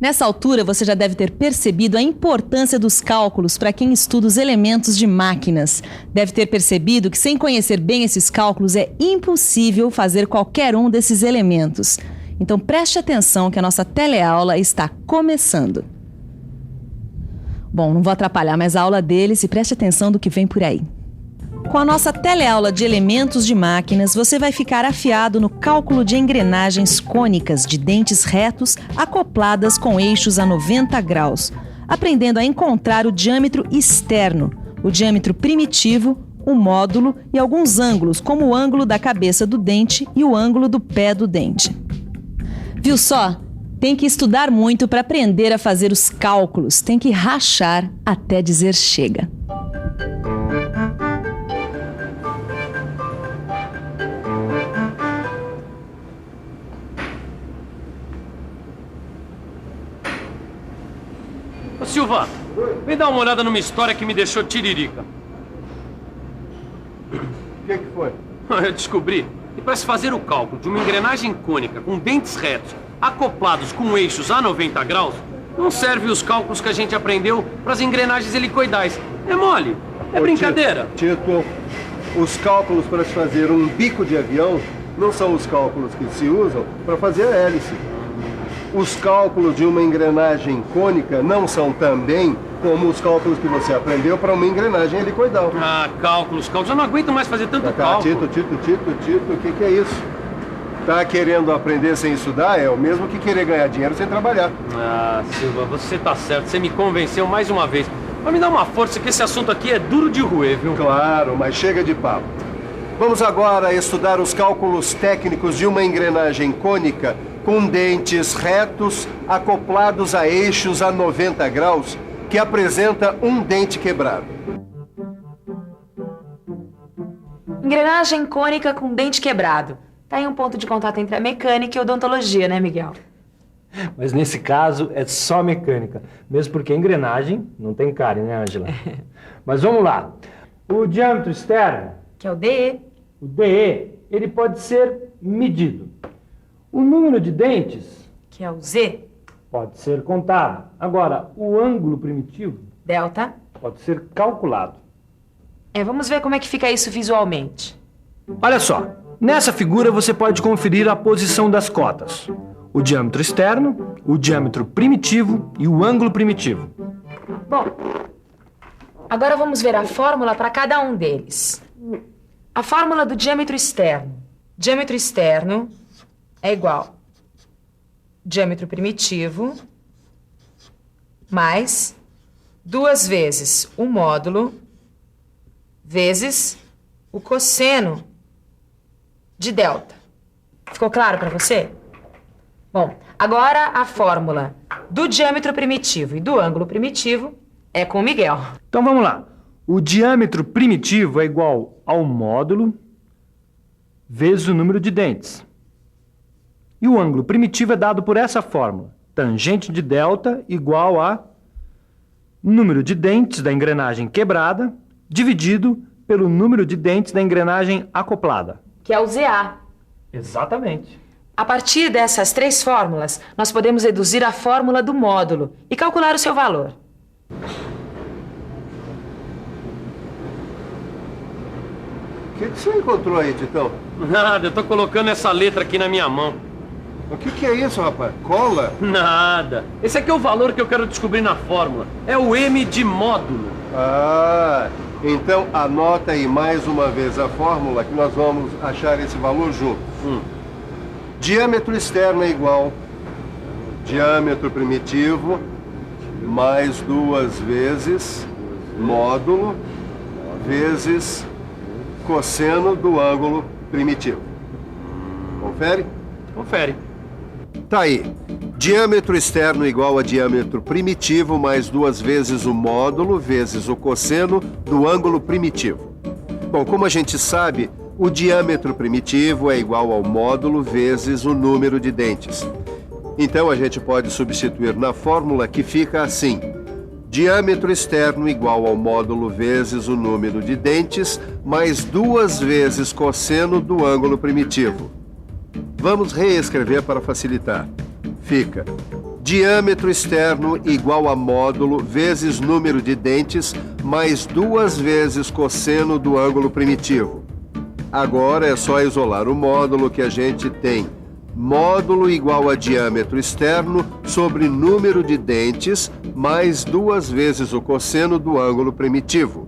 Nessa altura, você já deve ter percebido a importância dos cálculos para quem estuda os elementos de máquinas. Deve ter percebido que, sem conhecer bem esses cálculos, é impossível fazer qualquer um desses elementos. Então, preste atenção que a nossa teleaula está começando. Bom, não vou atrapalhar mais a aula deles e preste atenção do que vem por aí. Com a nossa teleaula de elementos de máquinas, você vai ficar afiado no cálculo de engrenagens cônicas de dentes retos acopladas com eixos a 90 graus, aprendendo a encontrar o diâmetro externo, o diâmetro primitivo, o módulo e alguns ângulos, como o ângulo da cabeça do dente e o ângulo do pé do dente. Viu só? Tem que estudar muito para aprender a fazer os cálculos, tem que rachar até dizer chega. Ô Silva, vem dar uma olhada numa história que me deixou tiririca. O que foi? Eu descobri que para se fazer o cálculo de uma engrenagem cônica com dentes retos acoplados com eixos a 90 graus, não serve os cálculos que a gente aprendeu para as engrenagens helicoidais. É mole, é brincadeira. Tito, os cálculos para se fazer um bico de avião não são os cálculos que se usam para fazer a hélice. Os cálculos de uma engrenagem cônica não são também como os cálculos que você aprendeu para uma engrenagem helicoidal. Ah, cálculos. Eu não aguento mais fazer tanto cálculo. Tito, o que é isso? Tá querendo aprender sem estudar é o mesmo que querer ganhar dinheiro sem trabalhar. Ah, Silva, você tá certo. Você me convenceu mais uma vez. Mas me dá uma força que esse assunto aqui é duro de roer, viu? Claro, mas chega de papo. Vamos agora estudar os cálculos técnicos de uma engrenagem cônica com dentes retos acoplados a eixos a 90 graus que apresenta um dente quebrado. Engrenagem cônica com dente quebrado. Tá aí um ponto de contato entre a mecânica e a odontologia, né, Miguel? Mas nesse caso é só mecânica, mesmo porque a engrenagem não tem cárie, né, Ângela? Mas vamos lá. O diâmetro externo, Que é o DE. o DE, ele pode ser medido. O número de dentes Que é o Z. pode ser contado. Agora, o ângulo primitivo Delta. pode ser calculado. Vamos ver como é que fica isso visualmente. Olha só, nessa figura você pode conferir a posição das cotas. O diâmetro externo, o diâmetro primitivo e o ângulo primitivo. Bom, agora vamos ver a fórmula para cada um deles. A fórmula do diâmetro externo. Diâmetro externo é igual diâmetro primitivo mais 2 vezes o módulo vezes o cosseno de delta. Ficou claro para você? Bom, agora a fórmula do diâmetro primitivo e do ângulo primitivo é com o Miguel. Então vamos lá. O diâmetro primitivo é igual ao módulo vezes o número de dentes. E o ângulo primitivo é dado por essa fórmula. Tangente de delta igual a número de dentes da engrenagem quebrada dividido pelo número de dentes da engrenagem acoplada. Que é o ZA. Exatamente. A partir dessas 3 fórmulas, nós podemos deduzir a fórmula do módulo e calcular o seu valor. O que você encontrou aí, Titão? Nada, eu tô colocando essa letra aqui na minha mão. O que é isso, rapaz? Cola? Nada. Esse aqui é o valor que eu quero descobrir na fórmula. É o M de módulo. Ah, então anota aí mais uma vez a fórmula que nós vamos achar esse valor juntos. Diâmetro externo é igual diâmetro primitivo mais 2 vezes módulo vezes cosseno do ângulo primitivo. Confere? Confere. Tá aí. Diâmetro externo igual a diâmetro primitivo mais 2 vezes o módulo vezes o cosseno do ângulo primitivo. Bom, como a gente sabe, o diâmetro primitivo é igual ao módulo vezes o número de dentes. Então a gente pode substituir na fórmula que fica assim: diâmetro externo igual ao módulo vezes o número de dentes mais 2 vezes cosseno do ângulo primitivo. Vamos reescrever para facilitar. Fica Diâmetro externo igual a módulo vezes número de dentes mais 2 vezes cosseno do ângulo primitivo. Agora é só isolar o módulo que a gente tem. Módulo igual a diâmetro externo sobre número de dentes mais 2 vezes o cosseno do ângulo primitivo.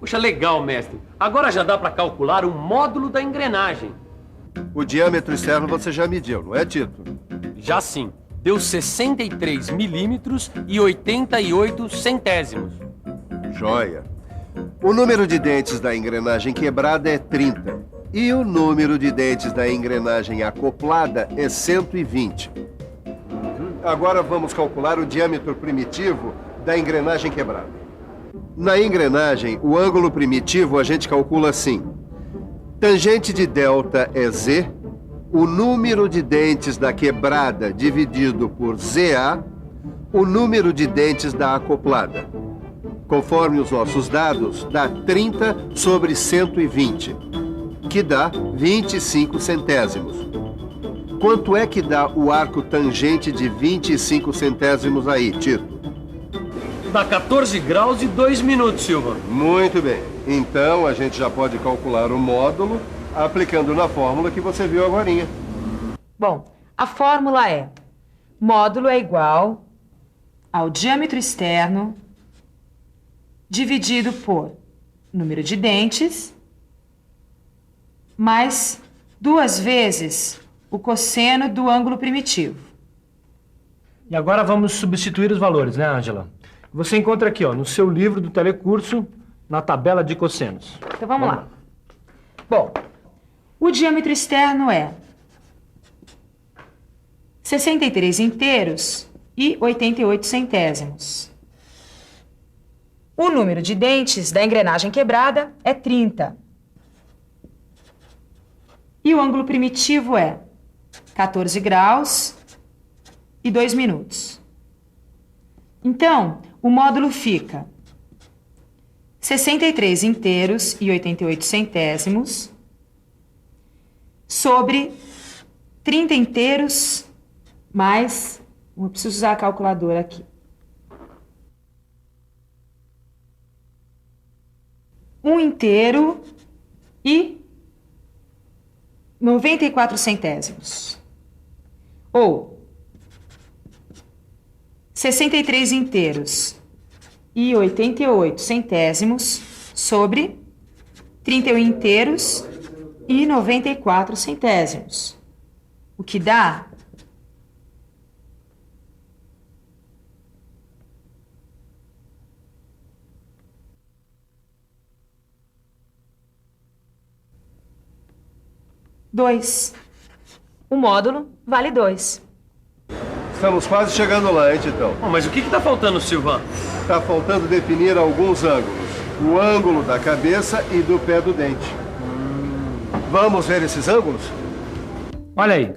Puxa, legal, mestre. Agora já dá para calcular o módulo da engrenagem. O diâmetro externo você já mediu, não é, Tito? Já sim. Deu 63 milímetros e 88 centésimos. Joia. O número de dentes da engrenagem quebrada é 30. E o número de dentes da engrenagem acoplada é 120. Agora vamos calcular o diâmetro primitivo da engrenagem quebrada. Na engrenagem, o ângulo primitivo a gente calcula assim. Tangente de delta é Z, o número de dentes da quebrada dividido por ZA, o número de dentes da acoplada. Conforme os nossos dados, dá 30 sobre 120, que dá 25 centésimos. Quanto é que dá o arco tangente de 25 centésimos aí, Tito? Dá 14 graus e 2 minutos, Silva. Muito bem. Então, a gente já pode calcular o módulo aplicando na fórmula que você viu agorinha. Bom, a fórmula é: módulo é igual ao diâmetro externo dividido por número de dentes mais 2 vezes o cosseno do ângulo primitivo. E agora vamos substituir os valores, né, Ângela? Você encontra aqui, ó, no seu livro do telecurso, na tabela de cossenos. Então vamos lá. Bom, o diâmetro externo é 63 inteiros e 88 centésimos. O número de dentes da engrenagem quebrada é 30. E o ângulo primitivo é 14 graus e 2 minutos. Então, o módulo fica 63 inteiros e 88 centésimos sobre 30 inteiros mais... Eu preciso usar a calculadora aqui. 1 inteiro e 94 centésimos. Ou 63 inteiros e 88 centésimos sobre 31 inteiros e 94 centésimos. O que dá 2. O módulo vale 2. Estamos quase chegando lá, hein, Titão? Oh, mas o que tá faltando, Silva? Está faltando definir alguns ângulos. O ângulo da cabeça e do pé do dente. Vamos ver esses ângulos? Olha aí,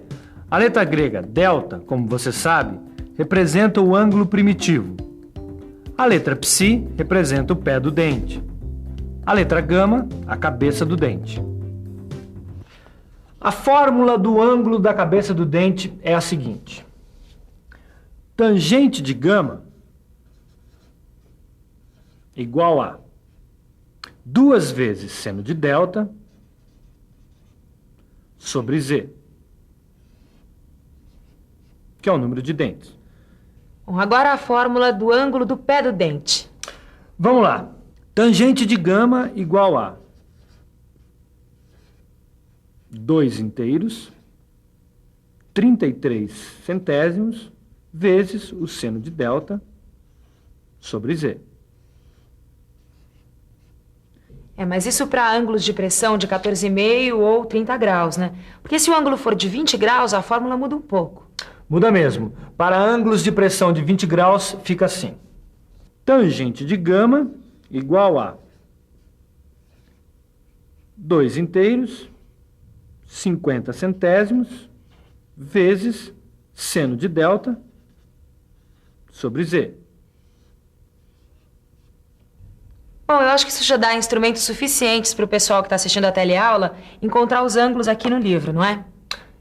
a letra grega delta, como você sabe, representa o ângulo primitivo. A letra psi representa o pé do dente. A letra gama, a cabeça do dente. A fórmula do ângulo da cabeça do dente é a seguinte. Tangente de gama igual a 2 vezes seno de delta sobre Z, que é o número de dentes. Bom, agora a fórmula do ângulo do pé do dente. Vamos lá. Tangente de gama igual a 2 inteiros, 33 centésimos, vezes o seno de delta sobre Z. Mas isso para ângulos de pressão de 14,5 ou 30 graus, né? Porque se o ângulo for de 20 graus, a fórmula muda um pouco. Muda mesmo. Para ângulos de pressão de 20 graus, fica assim. Tangente de gama igual a 2 inteiros, 50 centésimos, vezes seno de delta sobre Z. Bom, eu acho que isso já dá instrumentos suficientes para o pessoal que está assistindo a teleaula encontrar os ângulos aqui no livro, não é?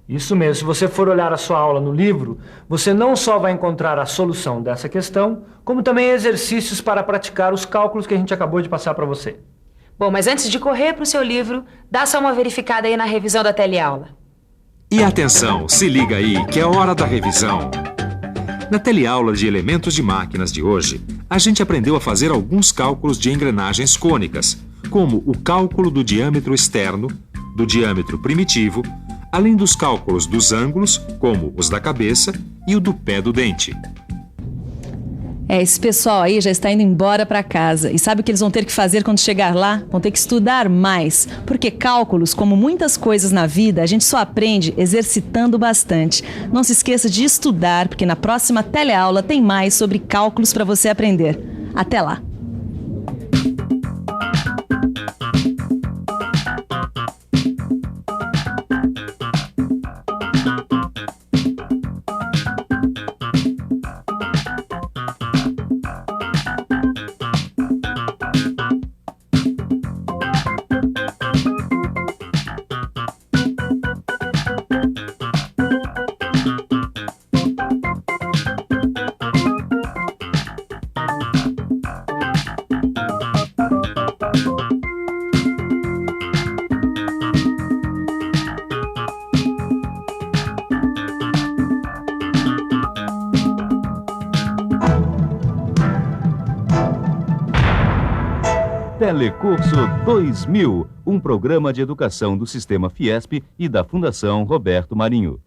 Isso mesmo, se você for olhar a sua aula no livro, você não só vai encontrar a solução dessa questão, como também exercícios para praticar os cálculos que a gente acabou de passar para você. Bom, mas antes de correr para o seu livro, dá só uma verificada aí na revisão da teleaula. E atenção, se liga aí que é hora da revisão. Na teleaula de elementos de máquinas de hoje, a gente aprendeu a fazer alguns cálculos de engrenagens cônicas, como o cálculo do diâmetro externo, do diâmetro primitivo, além dos cálculos dos ângulos, como os da cabeça e o do pé do dente. Esse pessoal aí já está indo embora para casa. E sabe o que eles vão ter que fazer quando chegar lá? Vão ter que estudar mais. Porque cálculos, como muitas coisas na vida, a gente só aprende exercitando bastante. Não se esqueça de estudar, porque na próxima teleaula tem mais sobre cálculos para você aprender. Até lá! Telecurso 2000, um programa de educação do Sistema Fiesp e da Fundação Roberto Marinho.